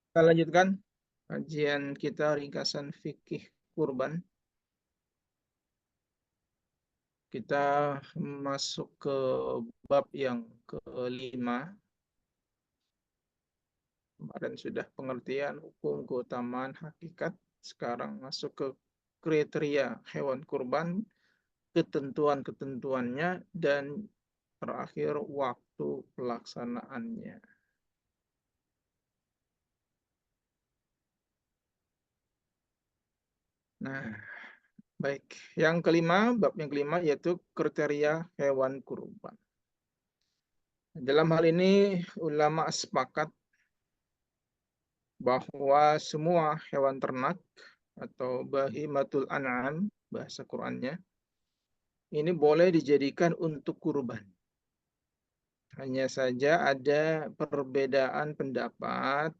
Kita lanjutkan kajian kita ringkasan fikih kurban. Kita masuk ke bab yang kelima. Kemarin sudah pengertian hukum, keutamaan, hakikat. Sekarang masuk ke kriteria hewan kurban, ketentuan-ketentuannya, dan terakhir waktu pelaksanaannya. Nah, baik. Yang kelima, bab yang kelima yaitu kriteria hewan kurban. Dalam hal ini ulama sepakat bahwa semua hewan ternak atau bahimatul an'am bahasa Qur'annya ini boleh dijadikan untuk kurban. Hanya saja ada perbedaan pendapat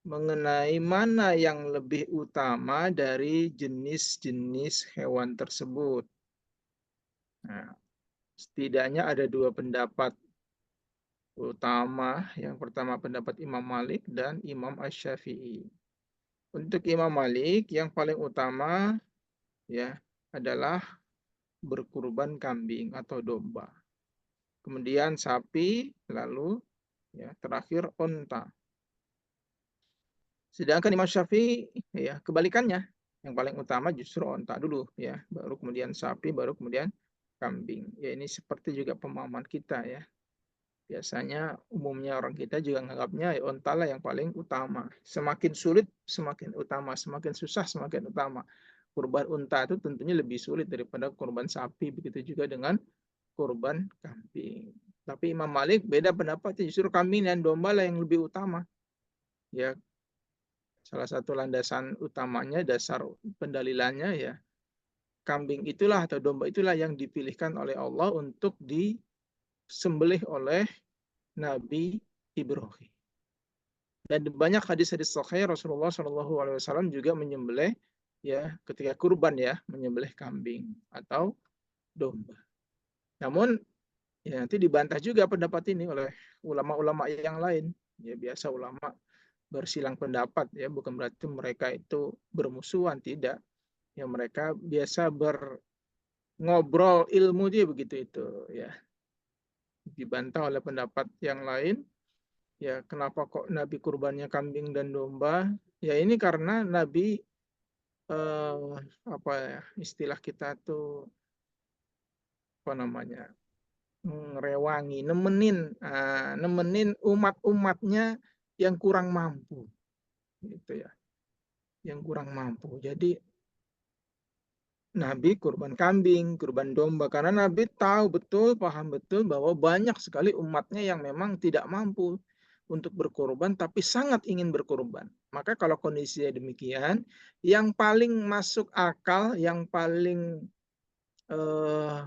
mengenai mana yang lebih utama dari jenis-jenis hewan tersebut. Nah, setidaknya ada dua pendapat utama. Yang pertama pendapat Imam Malik dan Imam Asy-Syafi'i. Untuk Imam Malik yang paling utama ya adalah berkurban kambing atau domba. Kemudian sapi, lalu ya terakhir onta. Sedangkan Imam Syafi'i ya kebalikannya. Yang paling utama justru onta dulu ya, baru kemudian sapi, baru kemudian kambing. Ya ini seperti juga pemahaman kita ya. Biasanya umumnya orang kita juga menganggapnya ya, onta lah yang paling utama. Semakin sulit semakin utama, semakin susah semakin utama. Kurban unta itu tentunya lebih sulit daripada kurban sapi. Begitu juga dengan kurban kambing. Tapi Imam Malik beda pendapat, justru kambing dan domba lah yang lebih utama. Ya, salah satu landasan utamanya, dasar pendalilannya ya, kambing itulah atau domba itulah yang dipilihkan oleh Allah untuk disembelih oleh Nabi Ibrahim. Dan banyak hadis-hadis sahih Rasulullah SAW juga menyembelih ya ketika kurban ya, menyembelih kambing atau domba. Namun ya nanti dibantah juga pendapat ini oleh ulama-ulama yang lain. Ya biasa ulama bersilang pendapat ya, bukan berarti mereka itu bermusuhan, tidak. Ya mereka biasa ngobrol ilmu dia begitu itu ya. Dibantah oleh pendapat yang lain. Ya kenapa kok Nabi kurbannya kambing dan domba? Ya ini karena Nabi apa ya istilah kita tuh apa namanya? Rewangi, nemenin umat-umatnya yang kurang mampu gitu ya. Yang kurang mampu. Jadi Nabi kurban kambing, kurban domba karena Nabi tahu betul, paham betul bahwa banyak sekali umatnya yang memang tidak mampu untuk berkorban tapi sangat ingin berkorban. Maka kalau kondisinya demikian, yang paling masuk akal, yang paling eh,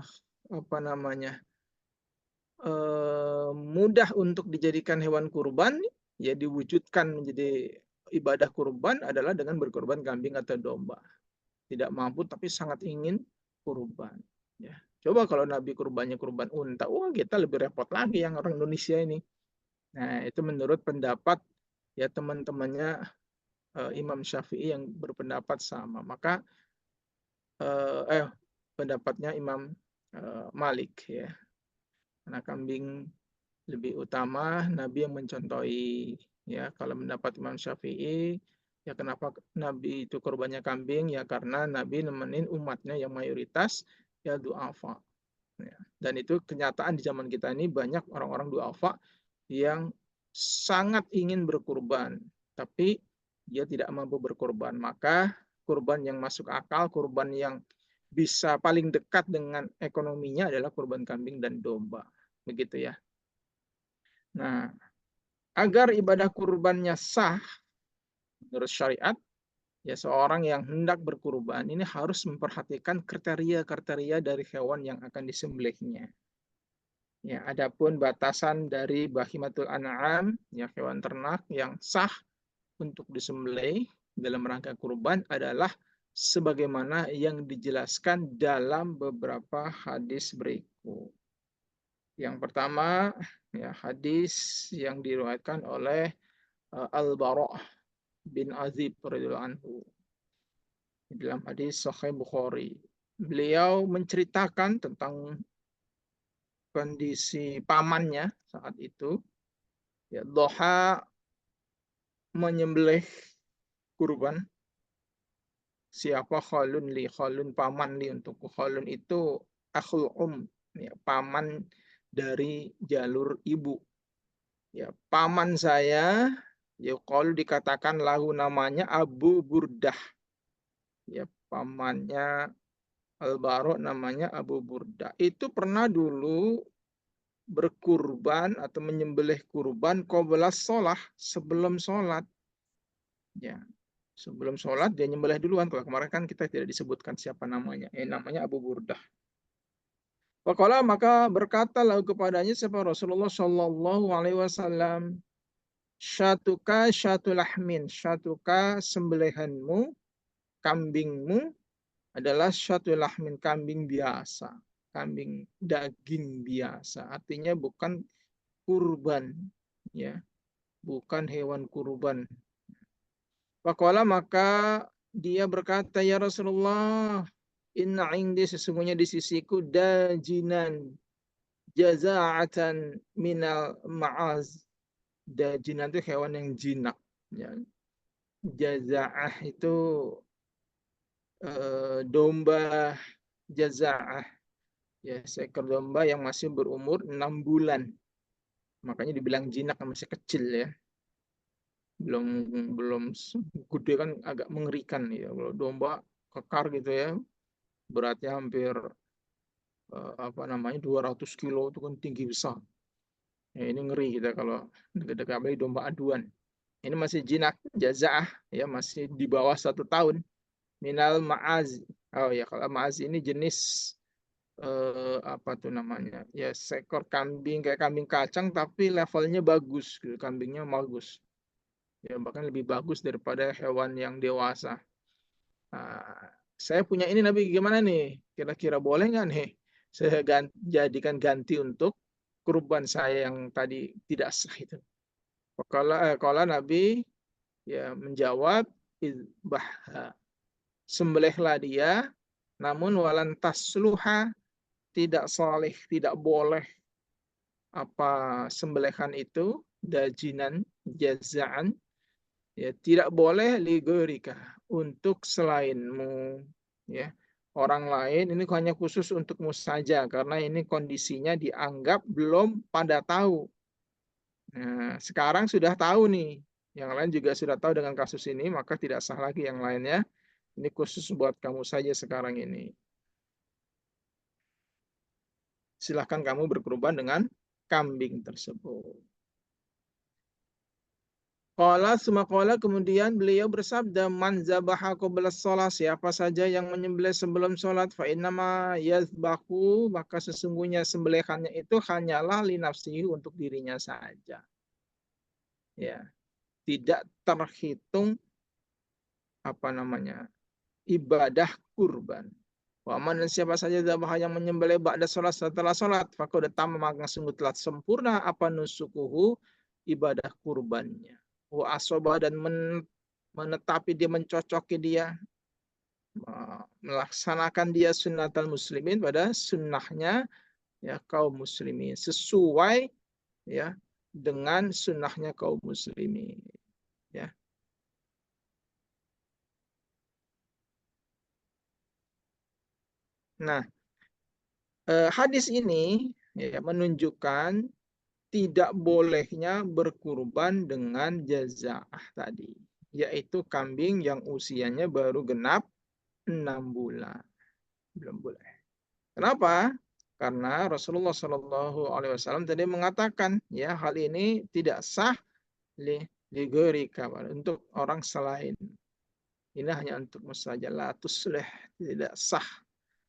apa namanya? Mudah untuk dijadikan hewan kurban, ya diwujudkan menjadi ibadah kurban adalah dengan berkorban kambing atau domba. Tidak mampu tapi sangat ingin kurban. Ya. Coba kalau Nabi kurbannya kurban unta, wah kita lebih repot lagi yang orang Indonesia ini. Nah, itu menurut pendapat ya teman-temannya Imam Syafi'i yang berpendapat sama. Maka eh, eh pendapatnya Imam Malik ya. Karena kambing lebih utama, Nabi yang mencontohi ya. Kalau mendapat Imam Syafi'i ya kenapa Nabi itu korbannya kambing ya karena Nabi nemenin umatnya yang mayoritas ya duafa ya. Dan itu kenyataan di zaman kita ini banyak orang-orang duafa yang sangat ingin berkurban tapi dia tidak mampu berkurban, maka kurban yang masuk akal, kurban yang bisa paling dekat dengan ekonominya adalah kurban kambing dan domba begitu ya. Nah, agar ibadah kurbannya sah menurut syariat, ya seorang yang hendak berkurban ini harus memperhatikan kriteria-kriteria dari hewan yang akan disembelihnya. Ya, adapun batasan dari bahimatul an'am, ya hewan ternak yang sah untuk disembelih dalam rangka kurban adalah sebagaimana yang dijelaskan dalam beberapa hadis berikut. Yang pertama, ya hadis yang diriwayatkan oleh Al-Bara' bin Azib radhiyallahu anhu. Dalam hadis Sahih Bukhari, beliau menceritakan tentang kondisi pamannya saat itu. Ya, Doha menyembelih kurban. Siapa Khalun li? Khalun paman li, untuk Khalun itu akhul ya, paman dari jalur ibu. Ya, paman saya, ya kalau dikatakan lahu namanya Abu Burdah. Ya, pamannya Al-Bara' namanya Abu Burdah. Itu pernah dulu berkurban atau menyembelih kurban qabla sholah, sebelum sholat. Ya, sebelum sholat dia nyembelih duluan. Kalau kemarin kan kita tidak disebutkan siapa namanya. Namanya Abu Burdah. Faqala, maka berkata lalu kepadanya siapa Rasulullah Shallallahu Alaihi Wasallam, syatuka syatulahmin, syatuka sembelihanmu, kambingmu adalah syatulahmin, kambing biasa, kambing daging biasa. Artinya bukan kurban, ya, bukan hewan kurban. Faqala, maka dia berkata, ya Rasulullah, inna indi, sesungguhnya di sisiku dajinan jaza'atan minal ma'az. Dajinan itu hewan yang jinak. Ya. Jaza'ah itu domba jaza'ah. Ya, seekor domba yang masih berumur 6 bulan. Makanya dibilang jinak, masih kecil ya. Belum belum gede, kan agak mengerikan ya. Kalau domba kekar gitu ya, beratnya hampir 200 kilo, itu kan tinggi besar. Ya, ini ngeri kita kalau dekat-dekat, apalagi domba aduan. Ini masih jinak, jazaah, ya masih di bawah 1 tahun. Minal ma'az. Oh ya, kalau ma'az ini jenis apa tuh namanya? Ya, seekor kambing kayak kambing kacang tapi levelnya bagus, gitu. Kambingnya bagus. Ya, bahkan lebih bagus daripada hewan yang dewasa. Nah, saya punya ini Nabi, gimana nih? Kira-kira boleh nggak nih? Saya jadikan ganti untuk kurban saya yang tadi tidak sah itu. Kalau Nabi ya menjawab, izbah, sembelihlah dia, namun walan tasluha, tidak saleh, tidak boleh apa sembelihan itu, dajinan jazaan, ya tidak boleh ligorika, untuk selainmu, ya. Orang lain ini hanya khusus untukmu saja, karena ini kondisinya dianggap belum pada tahu. Nah, sekarang sudah tahu nih, yang lain juga sudah tahu dengan kasus ini, maka tidak sah lagi yang lainnya. Ini khusus buat kamu saja sekarang ini. Silahkan kamu berkurban dengan kambing tersebut. Qala, kemudian beliau bersabda, man zabaha qabla shalah, siapa saja yang menyembelih sebelum sholat, fa innama yazbahu, maka sesungguhnya sembelihannya itu hanyalah li nafsihi, untuk dirinya saja. Ya, tidak terhitung ibadah kurban. Wa man, siapa saja zabah yang menyembelih ba'da sholat, setelah sholat, faqad tamma, maka sungguh telah sempurna apa nusukuhu, ibadah kurbannya. Wa asobah, dan menetapi dia, mencocoki dia, melaksanakan dia sunnatal muslimin, pada sunnahnya ya kaum muslimin, sesuai ya dengan sunnahnya kaum muslimin, ya. Nah, hadis ini ya menunjukkan tidak bolehnya berkurban dengan jazaah tadi, yaitu kambing yang usianya baru genap 6 bulan. Belum boleh. Kenapa? Karena Rasulullah Shallallahu Alaihi Wasallam tadi mengatakan, ya hal ini tidak sah ligorika, untuk orang selain. Ini hanya untuk saja, la tusleh, tidak sah,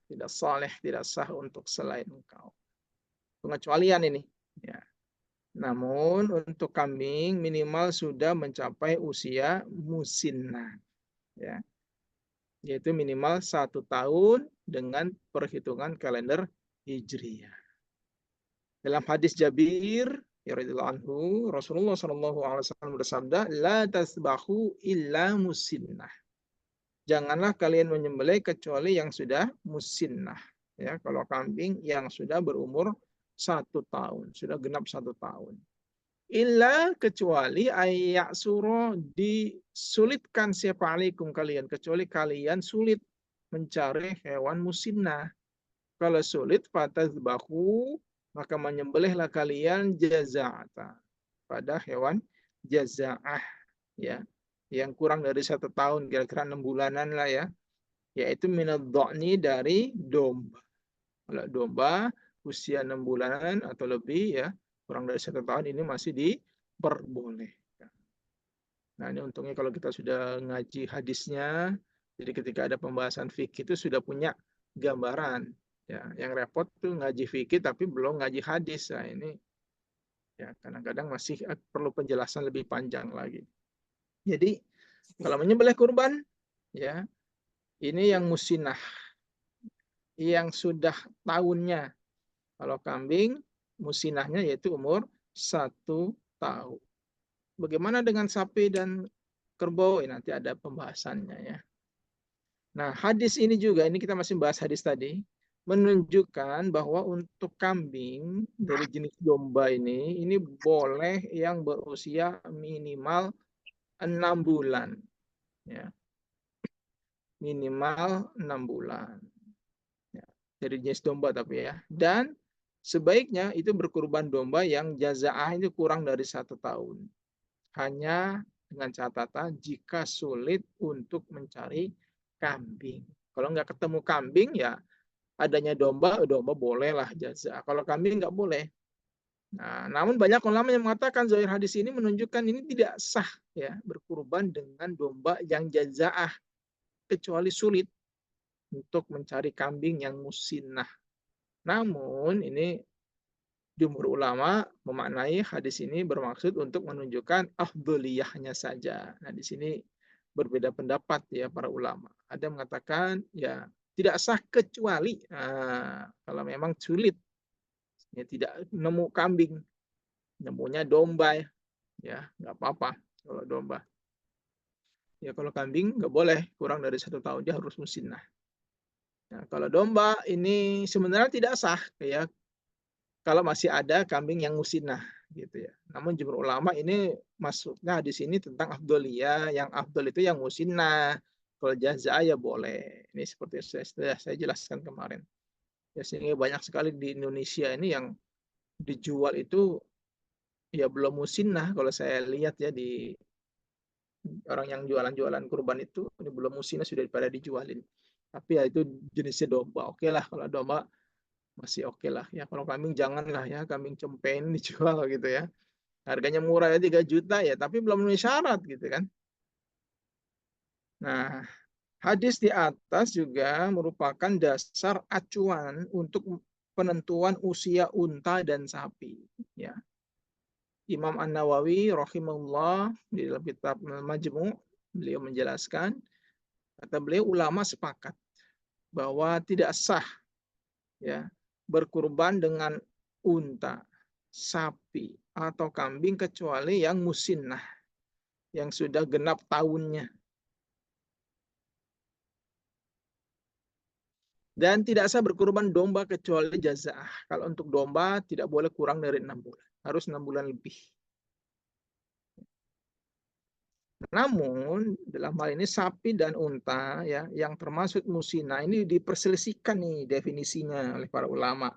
tidak saleh, tidak sah untuk selain engkau. Pengecualian ini. Ya. Namun untuk kambing minimal sudah mencapai usia musinnah, ya, yaitu minimal 1 tahun dengan perhitungan kalender Hijriyah. Dalam hadis Jabir ya radhiyallahu anhu, Rasulullah SAW bersabda, la tasbahu illa musinnah. Janganlah kalian menyembelih kecuali yang sudah musinnah. Ya, kalau kambing yang sudah berumur 1 tahun, sudah genap 1 tahun. Illa kecuali ayak suro disulitkan siapa alaikum kalian, kecuali kalian sulit mencari hewan musinnah. Kalau sulit fatazbahu, maka menyembelihlah kalian jaza'ata pada hewan jaza'ah, ya, yang kurang dari 1 tahun, kira-kira 6 bulanan lah ya, yaitu minad dha'ni dari domba. Kalau domba usia 6 bulanan atau lebih ya, kurang dari 1 tahun, ini masih diperbolehkan. Nah ini untungnya kalau kita sudah ngaji hadisnya, jadi ketika ada pembahasan fikih itu sudah punya gambaran. Ya, yang repot tuh ngaji fikih tapi belum ngaji hadis. Nah ini ya kadang-kadang masih perlu penjelasan lebih panjang lagi. Jadi kalau menyembelih kurban, ya ini yang musinah, yang sudah tahunnya. Kalau kambing, musinahnya yaitu umur 1 tahun. Bagaimana dengan sapi dan kerbau? Nanti ada pembahasannya ya. Nah, hadis ini juga, ini kita masih bahas hadis tadi, menunjukkan bahwa untuk kambing dari jenis domba ini boleh yang berusia minimal 6 bulan. Ya, minimal 6 bulan. Ya, dari jenis domba tapi ya. Dan sebaiknya itu berkurban domba yang jazaah itu kurang dari 1 tahun. Hanya dengan catatan jika sulit untuk mencari kambing. Kalau nggak ketemu kambing ya adanya domba, domba bolehlah jaza. Kalau kambing nggak boleh. Nah, namun banyak ulama yang mengatakan zahir hadis ini menunjukkan ini tidak sah ya berkurban dengan domba yang jazaah kecuali sulit untuk mencari kambing yang musinnah. Namun ini jumhur ulama memaknai hadis ini bermaksud untuk menunjukkan afdholiyahnya saja. Nah, di sini berbeda pendapat ya para ulama. Ada yang mengatakan ya tidak sah kecuali kalau memang sulit ya tidak nemu kambing, nemunya domba ya nggak apa-apa kalau domba. Ya kalau kambing nggak boleh kurang dari 1 tahun, dia harus musinnah. Nah, kalau domba ini sebenarnya tidak sah ya kalau masih ada kambing yang musinnah gitu ya. Namun jumhur ulama ini masuknya di sini tentang afdoliyah, yang afdol itu yang musinnah. Kalau jazaa ya boleh. Ini seperti saya jelaskan kemarin. Ya sehingga banyak sekali di Indonesia ini yang dijual itu ya belum musinnah kalau saya lihat ya di orang yang jualan-jualan kurban itu ini belum musinnah sudah pada dijualin. Tapi ya itu jenisnya domba. Oke lah kalau domba masih oke lah ya, kalau kambing janganlah ya, kambing cempen dijual gitu ya, harganya murah ya 3 juta ya tapi belum memenuhi syarat gitu kan. Nah, hadis di atas juga merupakan dasar acuan untuk penentuan usia unta dan sapi ya. Imam An-Nawawi rahimahullah di dalam kitab Majmu' beliau menjelaskan, kata beliau ulama sepakat bahwa tidak sah ya berkurban dengan unta, sapi atau kambing kecuali yang musinnah, yang sudah genap tahunnya. Dan tidak sah berkurban domba kecuali jazaah. Kalau untuk domba tidak boleh kurang dari 6 bulan, harus 6 bulan lebih. Namun dalam hal ini sapi dan unta ya yang termasuk musinnah ini diperselisihkan nih definisinya oleh para ulama.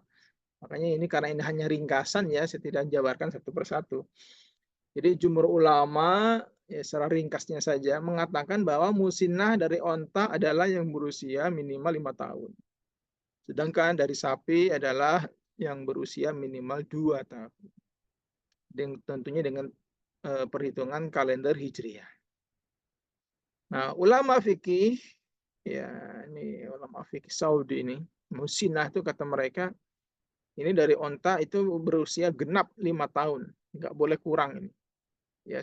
Makanya ini karena ini hanya ringkasan ya, saya tidak jabarkan satu persatu. Jadi jumhur ulama ya secara ringkasnya saja mengatakan bahwa musinnah dari onta adalah yang berusia minimal 5 tahun. Sedangkan dari sapi adalah yang berusia minimal 2 tahun. Dan tentunya dengan perhitungan kalender Hijriah. Nah, ulama fikih ya ini ulama fikih Saudi ini, musinnah itu kata mereka ini dari onta itu berusia genap 5 tahun, nggak boleh kurang ini. Ya,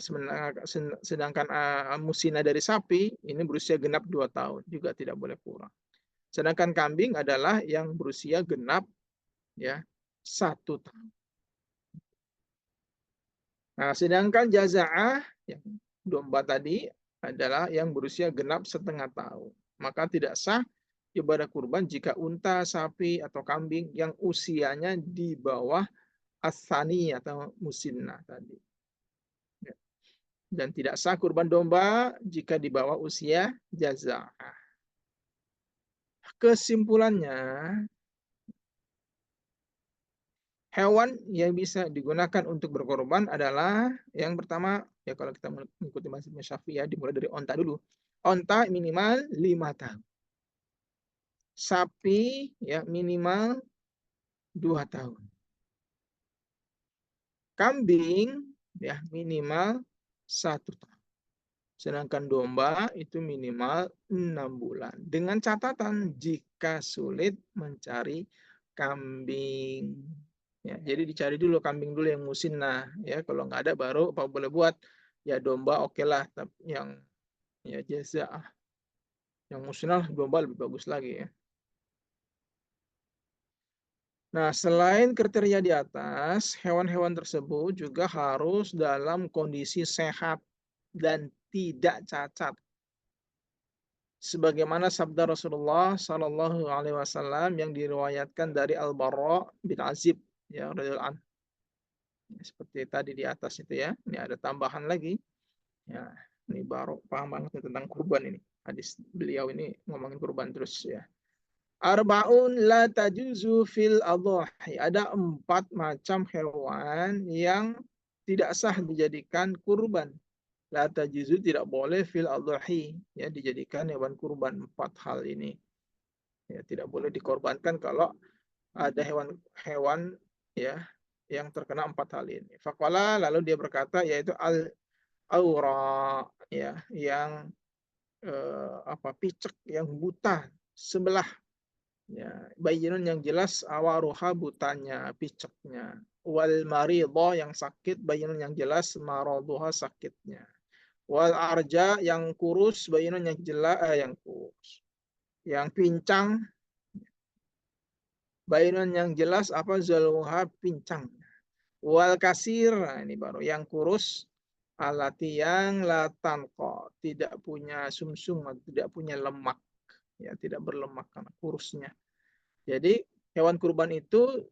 sedangkan musinnah dari sapi ini berusia genap 2 tahun, juga tidak boleh kurang. Sedangkan kambing adalah yang berusia genap ya 1 tahun. Nah, sedangkan jaza'ah yang domba tadi adalah yang berusia genap setengah tahun. Maka tidak sah ibadah kurban jika unta, sapi, atau kambing yang usianya di bawah asani atau musinnah tadi. Ya. Dan tidak sah kurban domba jika di bawah usia jaza'ah. Kesimpulannya, hewan yang bisa digunakan untuk berkorban adalah yang pertama, ya kalau kita mengikuti mazhab Syafi'i ya, dimulai dari onta dulu. Onta minimal 5 tahun. Sapi ya minimal 2 tahun. Kambing ya minimal 1 tahun. Sedangkan domba itu minimal 6 bulan. Dengan catatan jika sulit mencari kambing. Ya, jadi dicari dulu kambing dulu yang musinnah. Ya, kalau nggak ada baru apa boleh buat. Ya domba oke lah. Tapi yang ya jaza'ah. Yang musinnah domba lebih bagus lagi ya. Nah, selain kriteria di atas, hewan-hewan tersebut juga harus dalam kondisi sehat dan tidak cacat. Sebagaimana sabda Rasulullah Shallallahu Alaihi Wasallam yang diriwayatkan dari Al-Barra bin Azib, ya, radhiyallahu anhu. Seperti tadi di atas itu ya. Ini ada tambahan lagi. Ya, ini baru paham banget tentang kurban ini. Hadis beliau ini ngomongin kurban terus ya. Arba'un la tajuzu fil adhahi. Ada 4 macam hewan yang tidak sah dijadikan kurban. La tajuzu tidak boleh fil adhahi. Ya, dijadikan hewan kurban. 4 hal ini. Ya, tidak boleh dikorbankan kalau ada hewan-hewan ya yang terkena 4 hal ini. Faqala lalu dia berkata yaitu al aura ya yang picek yang buta sebelah ya bayinun yang jelas awaruha butanya piceknya wal maridha yang sakit bayinun yang jelas maraduha sakitnya wal arja yang kurus bayinun yang jelas yang kurus yang pincang bayinun yang jelas apa zaluha pincang wal kasir nah ini baru yang kurus alati yang latanko tidak punya sumsum tidak punya lemak ya tidak berlemak karena kurusnya. Jadi hewan kurban itu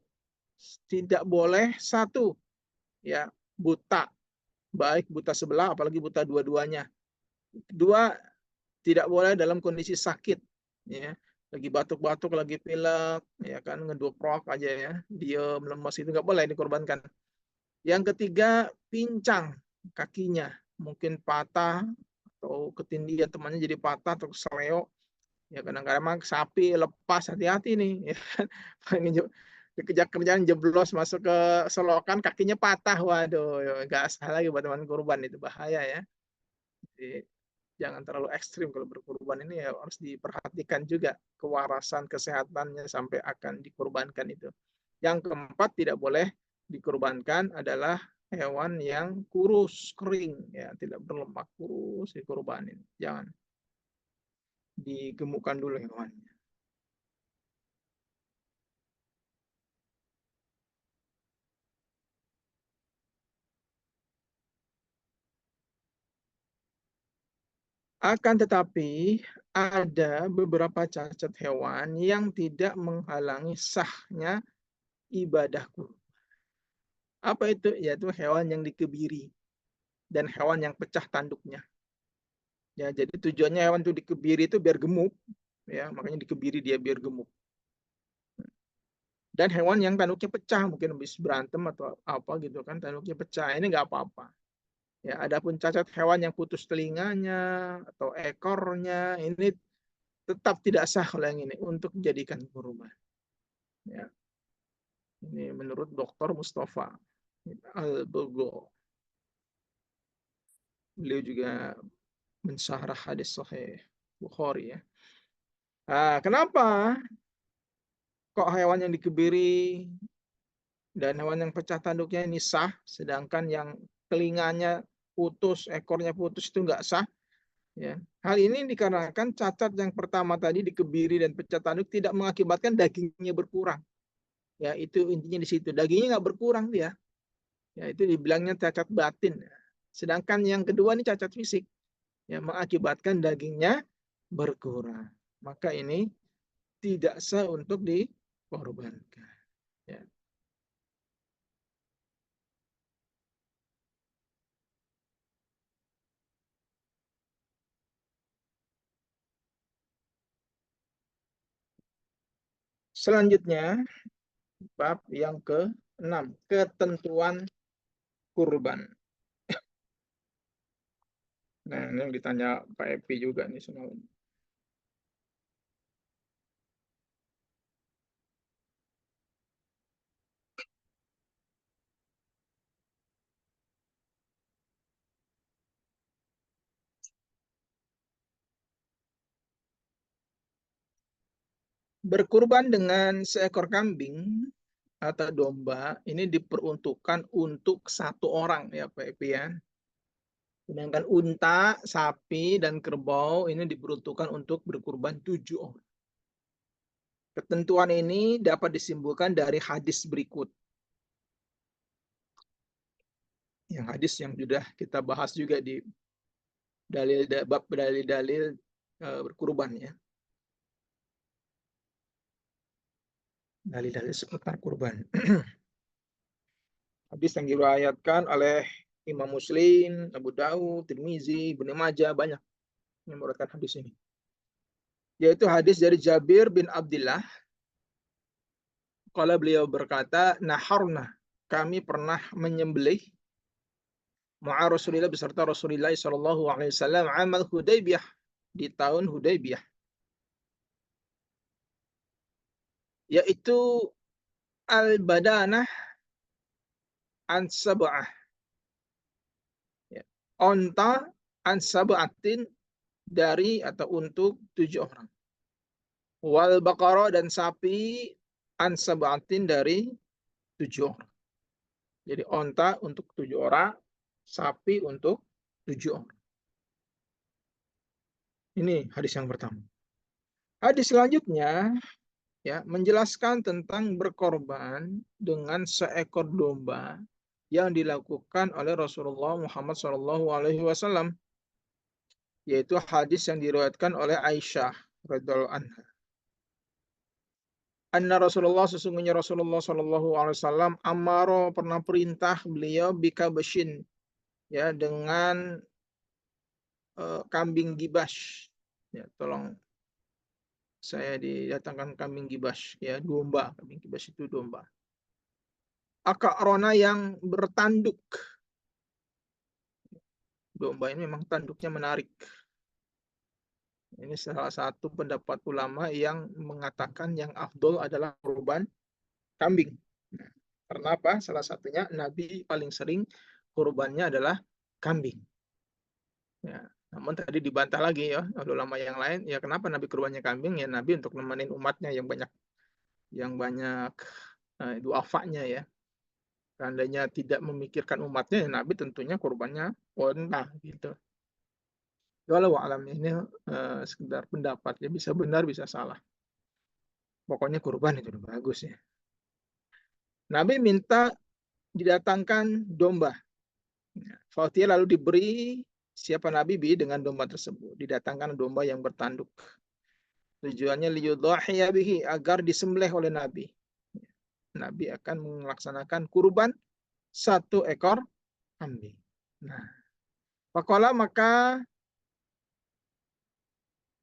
tidak boleh satu ya buta, baik buta sebelah apalagi buta dua-duanya. Dua, tidak boleh dalam kondisi sakit ya. Lagi batuk-batuk, lagi pilek, ya kan ngedoprok aja ya, diem lemes itu nggak boleh dikorbankan. Yang ketiga, pincang kakinya, mungkin patah atau ketindihan temannya jadi patah atau seleo. Ya kadang-kadang sapi lepas hati-hati nih ya kan. Dikejar-kejaran jeblos masuk ke selokan kakinya patah, waduh nggak sah lagi buat teman kurban, itu bahaya ya. Jadi jangan terlalu ekstrim kalau berkurban ini ya, harus diperhatikan juga kewarasan kesehatannya sampai akan dikurbankan itu. Yang keempat tidak boleh dikurbankan adalah hewan yang kurus kering ya, tidak berlemak, kurus dikurbanin, jangan, digemukkan dulu hewannya. Akan tetapi ada beberapa cacat hewan yang tidak menghalangi sahnya ibadah kurban. Apa itu? Yaitu hewan yang dikebiri dan hewan yang pecah tanduknya. Ya, jadi tujuannya hewan itu dikebiri itu biar gemuk, ya, makanya dikebiri dia biar gemuk. Dan hewan yang tanduknya pecah, mungkin habis berantem atau apa gitu kan, tanduknya pecah, ini nggak apa-apa. Ya, adapun cacat hewan yang putus telinganya atau ekornya, ini tetap tidak sah kalau yang ini untuk dijadikan kurban. Ya, ini menurut Dr. Mustafa Al-Bogo. Beliau juga mensyarah hadis Sahih Bukhari ya. Nah, kenapa kok hewan yang dikebiri dan hewan yang pecah tanduknya ini sah, sedangkan yang telinganya putus, ekornya putus itu nggak sah? Ya. Hal ini dikarenakan cacat yang pertama tadi dikebiri dan pecah tanduk tidak mengakibatkan dagingnya berkurang. Ya, itu intinya di situ. Dagingnya nggak berkurang dia. Ya, itu dibilangnya cacat batin. Sedangkan yang kedua ini cacat fisik, yang mengakibatkan dagingnya berkurang. Maka ini tidak sah untuk dikorbankan. Ya. Selanjutnya, bab yang ke-6, ketentuan kurban. Nah, ini yang ditanya Pak Epi juga nih semalam. Berkurban dengan seekor kambing atau domba ini diperuntukkan untuk satu orang ya Pak Epi ya. Sedangkan unta, sapi, dan kerbau ini diperuntukkan untuk berkurban 7 orang. Ketentuan ini dapat disimpulkan dari hadis berikut. Yang hadis yang sudah kita bahas juga di bab dalil-dalil berkurban ya. Dalil-dalil seputar kurban. Hadis yang diriwayatkan oleh Imam Muslim, Abu Dawud, Tirmizi, Ibnu Majah, banyak yang meriwayatkan hadis ini. Yaitu hadis dari Jabir bin Abdullah. Kalau beliau berkata, naharna, kami pernah menyembelih ma'a Rasulillah beserta Rasulullah sallallahu alaihi wasallam amal Hudaybiyah, di tahun Hudaybiyah, yaitu al-badanah an sab'ah, ya. Onta an sab'atin, dari atau untuk 7 orang. Wal baqarah, dan sapi an sab'atin, dari 7 orang. Jadi onta untuk 7 orang, sapi untuk 7 orang. Ini hadis yang pertama. Hadis selanjutnya ya menjelaskan tentang berkorban dengan seekor domba yang dilakukan oleh Rasulullah Muhammad SAW, yaitu hadis yang diriwayatkan oleh Aisyah radhiallahu anha. Anna Rasulullah, sesungguhnya Rasulullah SAW amaro, pernah perintah beliau bikabashin, ya, dengan kambing gibas. Ya, tolong saya didatangkan kambing gibas, ya, domba. Kambing gibas itu domba. Akarona, yang bertanduk. Domba ini memang tanduknya menarik. Ini salah satu pendapat ulama yang mengatakan yang afdol adalah kurban kambing. Nah, karena apa? Salah satunya Nabi paling sering kurbannya adalah kambing. Ya, namun tadi dibantah lagi ya oleh ulama yang lain. Ya, kenapa Nabi kurbannya kambing? Ya, Nabi untuk nemenin umatnya yang banyak duafanya ya. Seandainya tidak memikirkan umatnya, ya Nabi tentunya kurbannya unta gitu. Walau alam ini sekedar pendapat, ya bisa benar bisa salah. Pokoknya kurban itu bagus ya. Nabi minta didatangkan domba. Fatia lalu diberi siapa Nabi bi dengan domba tersebut. Didatangkan domba yang bertanduk. Tujuannya liyudhahiya bihi, agar disembelih oleh Nabi. Nabi akan melaksanakan kurban satu ekor kambing. Nah, faqala, maka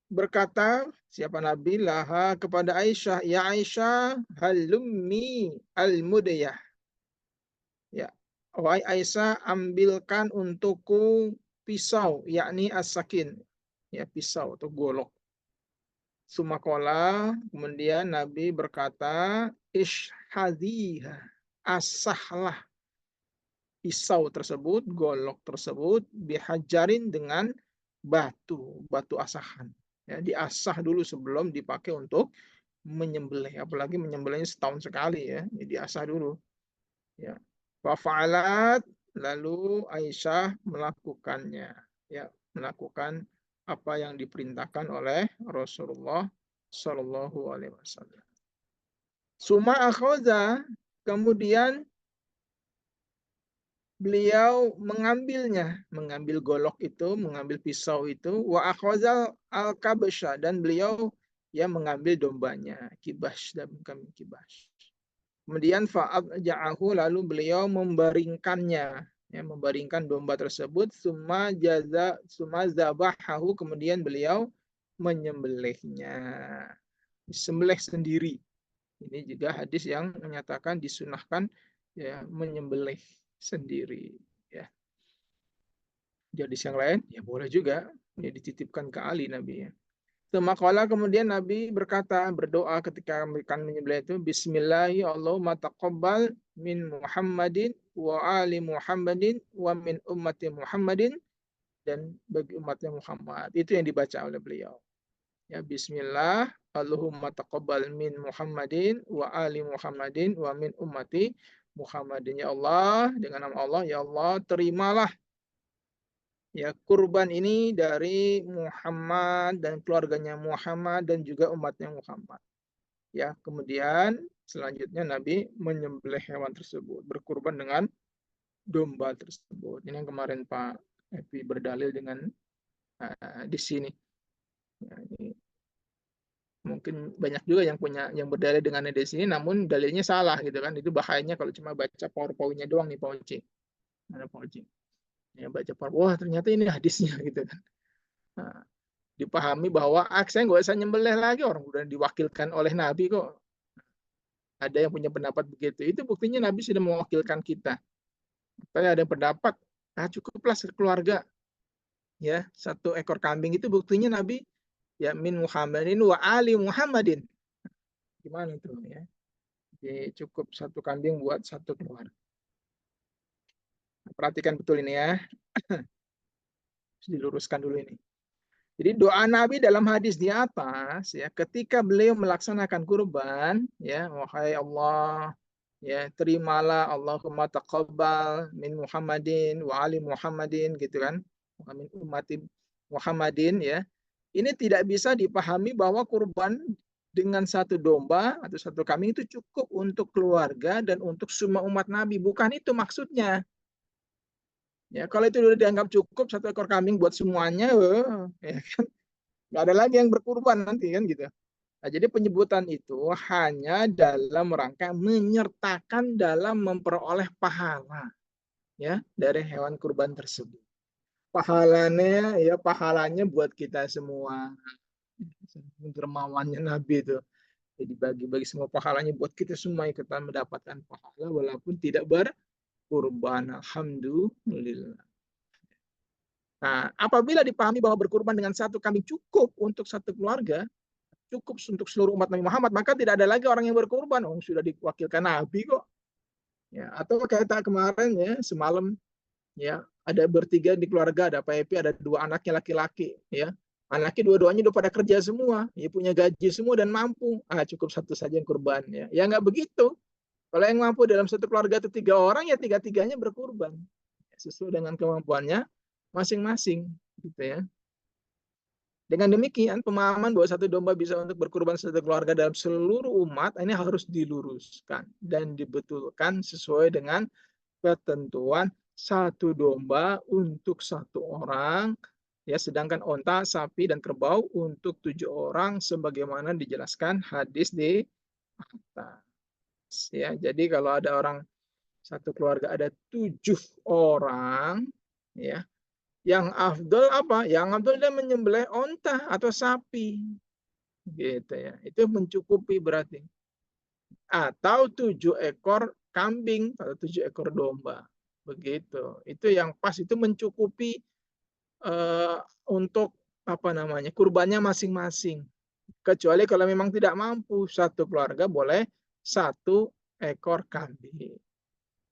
berkata siapa Nabi laha kepada Aisyah, ya Aisyah, halummi al-mudiyah. Ya, wahai Aisyah, ambilkan untukku pisau, yakni as-sakin, ya, pisau atau golok. Sumakola, kemudian Nabi berkata, ishhadhiha, asahlah pisau tersebut, golok tersebut, bihajarin, dengan batu asahan. Ya, diasah dulu sebelum dipakai untuk menyembelih, apalagi menyembelihnya setahun sekali ya, jadi diasah dulu. Ya, fa'alat, lalu Aisyah melakukannya, ya, melakukan apa yang diperintahkan oleh Rasulullah Shallallahu Alaihi Wasallam. Suma akhoza, kemudian beliau mengambil golok itu, mengambil pisau itu, wa akhazal al-kabsha, dan beliau ya mengambil dombanya, kibas dan bukan kibas. Kemudian fa'adja'ahu, lalu beliau membaringkannya, ya, membaringkan domba tersebut, summa zabahahu, kemudian beliau menyembelihnya, disembelih sendiri. Ini juga hadis yang menyatakan disunahkan ya menyembelih sendiri, ya. Jadi yang lain ya boleh juga ya dititipkan ke Ali Nabi, ya. Semakala kemudian Nabi berkata, berdoa ketika akan menyembelih itu, Bismillahi Allahumma taqabbal min Muhammadin wa ali Muhammadin wa min ummati Muhammadin, dan bagi umatnya Muhammad. Itu yang dibaca oleh beliau. Ya, Bismillah, Allahumma taqabbal min Muhammadin wa ali Muhammadin wa min ummati Muhammadin. Ya Allah, dengan nama Allah, ya Allah, terimalah ya kurban ini dari Muhammad dan keluarganya Muhammad dan juga umatnya Muhammad. Ya, kemudian selanjutnya Nabi menyembelih hewan tersebut, berkurban dengan domba tersebut. Ini yang kemarin Pak Epi berdalil dengan di sini. Ya, ini mungkin banyak juga yang punya yang berdalil dengan di sini, namun dalilnya salah gitu kan. Itu bahayanya kalau cuma baca PowerPoint-nya doang nih Pak Oci. Ada Pak Oci. Ya, baca PowerPoint, wah ternyata ini hadisnya gitu kan. Nah, dipahami bahwa saya nggak usah nyembelih lagi, orang udah diwakilkan oleh Nabi kok. Ada yang punya pendapat begitu. Itu buktinya Nabi sudah mewakilkan kita. Tapi ada yang pendapat, cukuplah sekeluarga. Ya, satu ekor kambing itu buktinya Nabi ya min Muhammadin wa ali Muhammadin. Gimana tuh ya? Jadi cukup satu kambing buat satu keluarga. Perhatikan betul ini ya. Diluruskan dulu ini. Jadi doa Nabi dalam hadis di atas ya, ketika beliau melaksanakan kurban, ya, wahai Allah, ya, terimalah Allahumma taqabbal min Muhammadin wa ali Muhammadin gitu kan. Min ummati Muhammadin, ya. Ini tidak bisa dipahami bahwa kurban dengan satu domba atau satu kambing itu cukup untuk keluarga dan untuk semua umat Nabi. Bukan itu maksudnya. Ya, kalau itu sudah dianggap cukup satu ekor kambing buat semuanya, ya kan, nggak ada lagi yang berkurban nanti kan gitu. Nah, jadi penyebutan itu hanya dalam rangka menyertakan dalam memperoleh pahala ya dari hewan kurban tersebut. Pahalanya ya pahalanya buat kita semua. Dermawannya Nabi itu. Jadi bagi-bagi semua pahalanya buat kita semua kita mendapatkan pahala walaupun tidak berkurban. Alhamdulillah. Nah, apabila dipahami bahwa berkurban dengan satu kambing cukup untuk satu keluarga, cukup untuk seluruh umat Nabi Muhammad, maka tidak ada lagi orang yang berkurban. Oh, sudah diwakilkan Nabi kok. Ya, atau kayak kemarin ya, semalam ya, ada bertiga di keluarga, ada Pak Epi, ada dua anaknya laki-laki, ya. Anaknya dua-duanya udah pada kerja semua, ya punya gaji semua dan mampu. Cukup satu saja yang kurban ya. Ya nggak begitu. Kalau yang mampu dalam satu keluarga itu tiga orang, ya tiga-tiganya berkurban. Sesuai dengan kemampuannya masing-masing, gitu ya. Dengan demikian, pemahaman bahwa satu domba bisa untuk berkurban satu keluarga dalam seluruh umat, ini harus diluruskan dan dibetulkan sesuai dengan ketentuan satu domba untuk satu orang, ya, sedangkan onta, sapi, dan kerbau untuk 7 orang, sebagaimana dijelaskan hadis di atas. Ya, jadi kalau ada orang satu keluarga ada 7 orang, ya, yang afdol apa? Yang afdol dia menyembelih onta atau sapi, gitu ya. Itu mencukupi berarti. Atau 7 ekor kambing atau 7 ekor domba, begitu. Itu yang pas, itu mencukupi untuk apa namanya kurbannya masing-masing. Kecuali kalau memang tidak mampu, satu keluarga boleh 1 ekor kambing.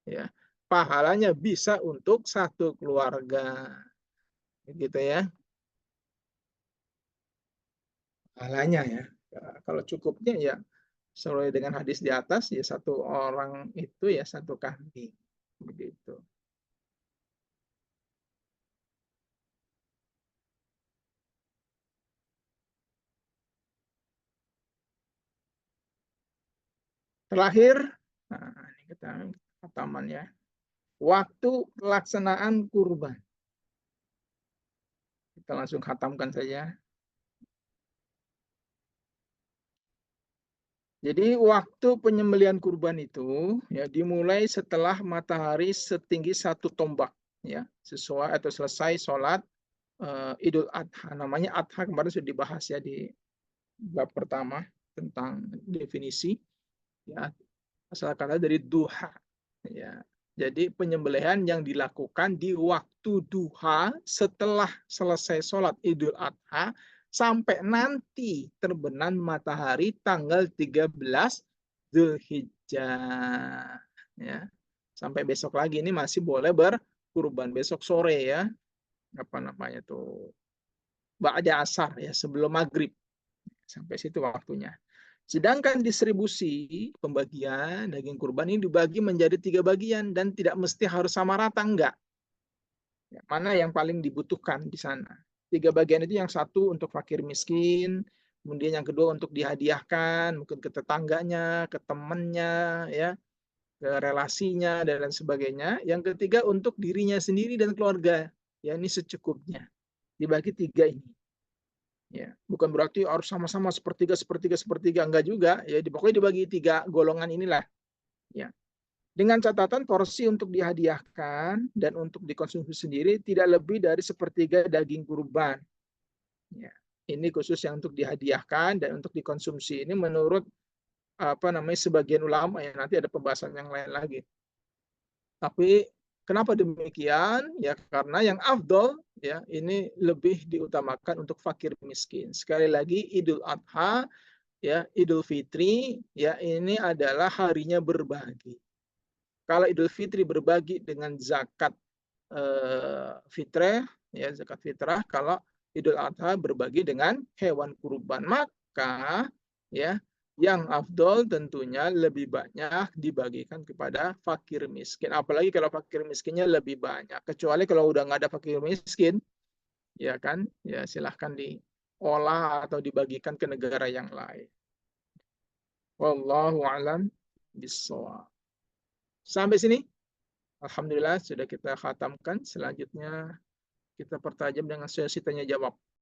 Ya, pahalanya bisa untuk satu keluarga, gitu ya. Pahalanya ya. Kalau cukupnya ya sesuai dengan hadis di atas ya satu orang itu ya satu kambing, begitu. Terakhir, nah, ini kita hataman ya. Waktu pelaksanaan kurban. Kita langsung khatamkan saja. Jadi waktu penyembelihan kurban itu ya dimulai setelah matahari setinggi 1 tombak ya, sesuai atau selesai sholat Idul Adha. Namanya Adha kemarin sudah dibahas ya di bab pertama tentang definisi ya, asal kata dari duha ya. Jadi penyembelihan yang dilakukan di waktu duha setelah selesai sholat Idul Adha sampai nanti terbenam matahari tanggal 13 Zulhijjah ya. Sampai besok lagi ini masih boleh berkurban, besok sore ya. Apa namanya tuh? Ba'da asar ya, sebelum maghrib. Sampai situ waktunya. Sedangkan distribusi pembagian daging kurban ini dibagi menjadi 3 bagian dan tidak mesti harus sama rata, enggak. Ya, mana yang paling dibutuhkan di sana. 3 bagian itu yang satu untuk fakir miskin, kemudian yang kedua untuk dihadiahkan, mungkin ke tetangganya, ke temannya, ya, ke relasinya dan lain sebagainya. Yang ketiga untuk dirinya sendiri dan keluarga. Ya, ini secukupnya. Dibagi 3 ini. Ya, bukan berarti harus sama-sama sepertiga, sepertiga, sepertiga, enggak juga. Ya, pokoknya dibagi 3 golongan inilah. Ya, dengan catatan porsi untuk dihadiahkan dan untuk dikonsumsi sendiri tidak lebih dari sepertiga daging kurban. Ya, ini khusus yang untuk dihadiahkan dan untuk dikonsumsi. Ini menurut apa namanya sebagian ulama ya, nanti ada pembahasan yang lain lagi. Tapi kenapa demikian? Ya karena yang afdol ya ini lebih diutamakan untuk fakir miskin. Sekali lagi Idul Adha ya, Idul Fitri ya ini adalah harinya berbagi. Kalau Idul Fitri berbagi dengan zakat fitrah ya, zakat fitrah. Kalau Idul Adha berbagi dengan hewan kurban, maka ya yang afdol tentunya lebih banyak dibagikan kepada fakir miskin. Apalagi kalau fakir miskinnya lebih banyak. Kecuali kalau udah nggak ada fakir miskin, ya kan, ya silahkan diolah atau dibagikan ke negara yang lain. Wallahu a'lam bishawab. Sampai sini, alhamdulillah sudah kita khatamkan. Selanjutnya kita pertajam dengan sesi tanya jawab.